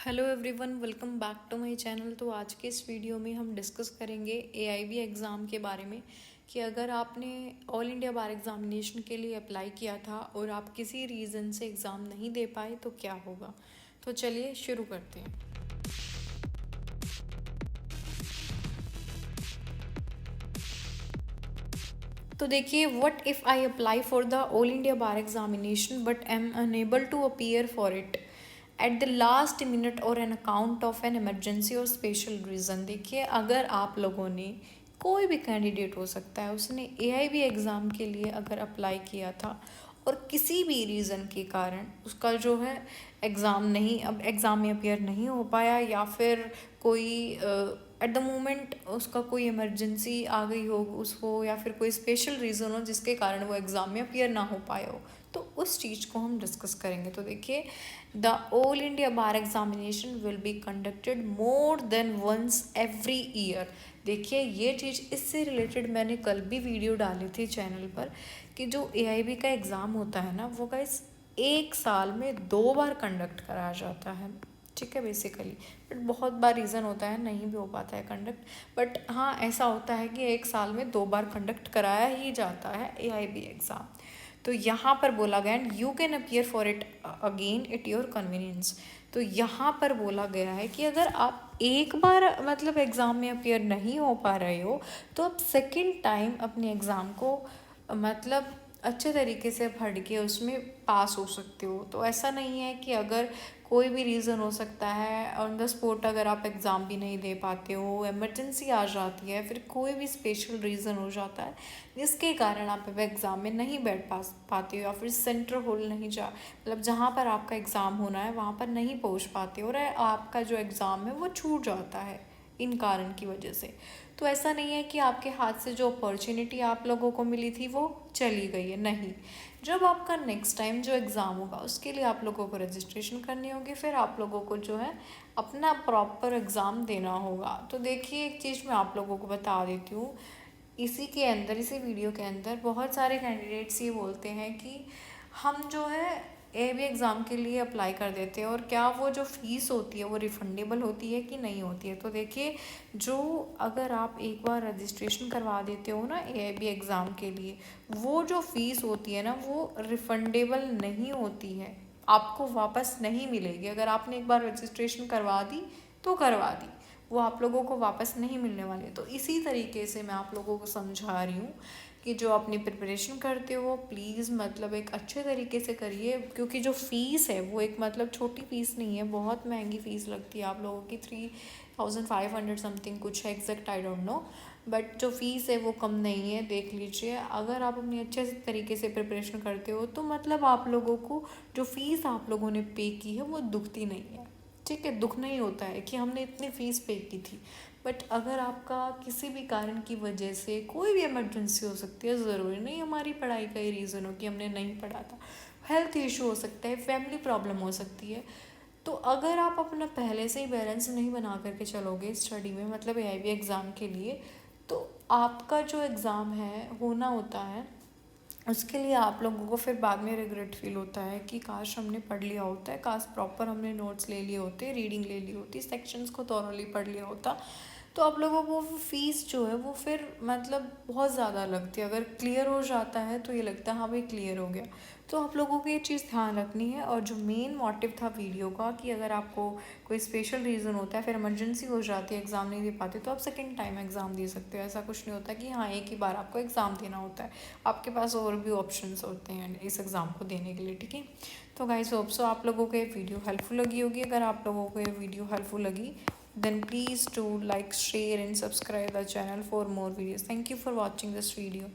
Hello everyone, welcome back to my channel. तो आज के इस वीडियो में हम डिस्कस करेंगे एआईबी एग्ज़ाम के बारे में कि अगर आपने ऑल इंडिया बार एग्ज़ामिनेशन के लिए अप्लाई किया था और आप किसी रीज़न से एग्ज़ाम नहीं दे पाए तो क्या होगा। तो चलिए शुरू करते हैं। तो देखिए, what if I apply for the all India bar examination but am unable to appear for it at the last minute और an account of an emergency और स्पेशल रीज़न। देखिए, अगर आप लोगों ने, कोई भी कैंडिडेट हो सकता है, उसने एआईबी एग्ज़ाम के लिए अगर अप्लाई किया था और किसी भी रीज़न के कारण उसका जो है एग्ज़ाम में अपीयर नहीं हो पाया, या फिर कोई एट द मोमेंट उसका कोई इमरजेंसी आ गई हो उसको, या फिर कोई स्पेशल रीज़न हो जिसके कारण वो एग्ज़ाम में अपीयर ना हो पाया हो, तो उस चीज़ को हम डिस्कस करेंगे। तो देखिए, the all India bar examination will be conducted more than once every year. देखिए, ये चीज़ इससे रिलेटेड मैंने कल भी वीडियो डाली थी चैनल पर कि जो एआईबी का एग्ज़ाम होता है ना, वो गाइस एक साल में 2 बार कंडक्ट कराया जाता है। ठीक है, बेसिकली। बट बहुत बार रीज़न होता है नहीं भी हो पाता है कंडक्ट, बट हाँ, ऐसा होता है कि एक साल में 2 बार कंडक्ट कराया ही जाता है एआईबी एग्ज़ाम। तो यहाँ पर बोला गया and you can appear for it again at your convenience. तो यहाँ पर बोला गया है कि अगर आप एक बार मतलब एग्ज़ाम में अपीयर नहीं हो पा रहे हो तो आप सेकेंड टाइम अपने एग्ज़ाम को मतलब अच्छे तरीके से पढ़ के उसमें पास हो सकते हो। तो ऐसा नहीं है कि अगर कोई भी रीज़न हो सकता है, ऑन द स्पॉट अगर आप एग्ज़ाम भी नहीं दे पाते हो, इमरजेंसी आ जाती है, फिर कोई भी स्पेशल रीज़न हो जाता है जिसके कारण आप एग्ज़ाम में नहीं बैठ पाते हो, या फिर सेंटर होल नहीं जा मतलब जहाँ पर आपका एग्ज़ाम होना है वहाँ पर नहीं पहुँच पाते हो, और आपका जो एग्ज़ाम है वो छूट जाता है इन कारण की वजह से। तो ऐसा नहीं है कि आपके हाथ से जो अपॉर्चुनिटी आप लोगों को मिली थी वो चली गई है, नहीं। जब आपका नेक्स्ट टाइम जो एग्ज़ाम होगा उसके लिए आप लोगों को रजिस्ट्रेशन करनी होगी, फिर आप लोगों को जो है अपना प्रॉपर एग्ज़ाम देना होगा। तो देखिए, एक चीज़ मैं आप लोगों को बता देती हूँ, इसी वीडियो के अंदर बहुत सारे कैंडिडेट्स ये बोलते हैं कि हम जो है एआईबी एग्ज़ाम के लिए अप्लाई कर देते हैं और क्या वो जो फ़ीस होती है वो रिफंडेबल होती है कि नहीं होती है। तो देखिए, जो अगर आप एक बार रजिस्ट्रेशन करवा देते हो ना एआईबी एग्ज़ाम के लिए, वो जो फ़ीस होती है ना वो रिफंडेबल नहीं होती है, आपको वापस नहीं मिलेगी। अगर आपने एक बार रजिस्ट्रेशन करवा दी तो करवा दी, वो आप लोगों को वापस नहीं मिलने वाली है। तो इसी तरीके से मैं आप लोगों को समझा रही हूँ कि जो अपनी प्रिपरेशन करते हो प्लीज़ मतलब एक अच्छे तरीके से करिए, क्योंकि जो फ़ीस है वो एक मतलब छोटी फ़ीस नहीं है, बहुत महंगी फ़ीस लगती है आप लोगों की। 3500 समथिंग कुछ है, exact I don't know, but जो फ़ीस है वो कम नहीं है। देख लीजिए, अगर आप अपनी अच्छे तरीके से प्रिपरेशन करते हो तो मतलब आप लोगों को जो फ़ीस आप लोगों ने पे की है वो दुखती नहीं है। ठीक है, दुख नहीं होता है कि हमने इतनी फ़ीस पे की थी। बट अगर आपका किसी भी कारण की वजह से कोई भी इमरजेंसी हो सकती है, ज़रूरी नहीं हमारी पढ़ाई का ही रीज़न हो कि हमने नहीं पढ़ा था, हेल्थ इशू हो सकता है, फैमिली प्रॉब्लम हो सकती है, तो अगर आप अपना पहले से ही बैलेंस नहीं बना करके चलोगे स्टडी में, मतलब एआईबी एग्ज़ाम के लिए, तो आपका जो एग्ज़ाम है होना होता है उसके लिए आप लोगों को फिर बाद में रिग्रेट फील होता है कि काश हमने पढ़ लिया होता है, काश प्रॉपर हमने नोट्स ले लिए होते, रीडिंग ले ली होती, सेक्शंस को थॉरोली पढ़ लिया होता, तो आप लोगों को वो फ़ीस जो है वो फिर मतलब बहुत ज़्यादा लगती है। अगर क्लियर हो जाता है तो ये लगता है हाँ भाई क्लियर हो गया। तो आप लोगों को ये चीज़ ध्यान रखनी है। और जो मेन मोटिव था वीडियो का कि अगर आपको कोई स्पेशल रीज़न होता है, फिर इमरजेंसी हो जाती है, एग्ज़ाम नहीं दे पाते, तो आप सेकेंड टाइम एग्ज़ाम दे सकते हो। ऐसा कुछ नहीं होता कि हाँ एक ही बार आपको एग्ज़ाम देना होता है, आपके पास और भी ऑप्शंस होते हैं इस एग्ज़ाम को देने के लिए। ठीक है, तो गाइस होप सो आप लोगों को ये वीडियो हेल्पफुल लगी होगी। अगर आप लोगों को ये वीडियो हेल्पफुल लगी, then please do like, share and subscribe the channel for more videos. Thank you for watching this video.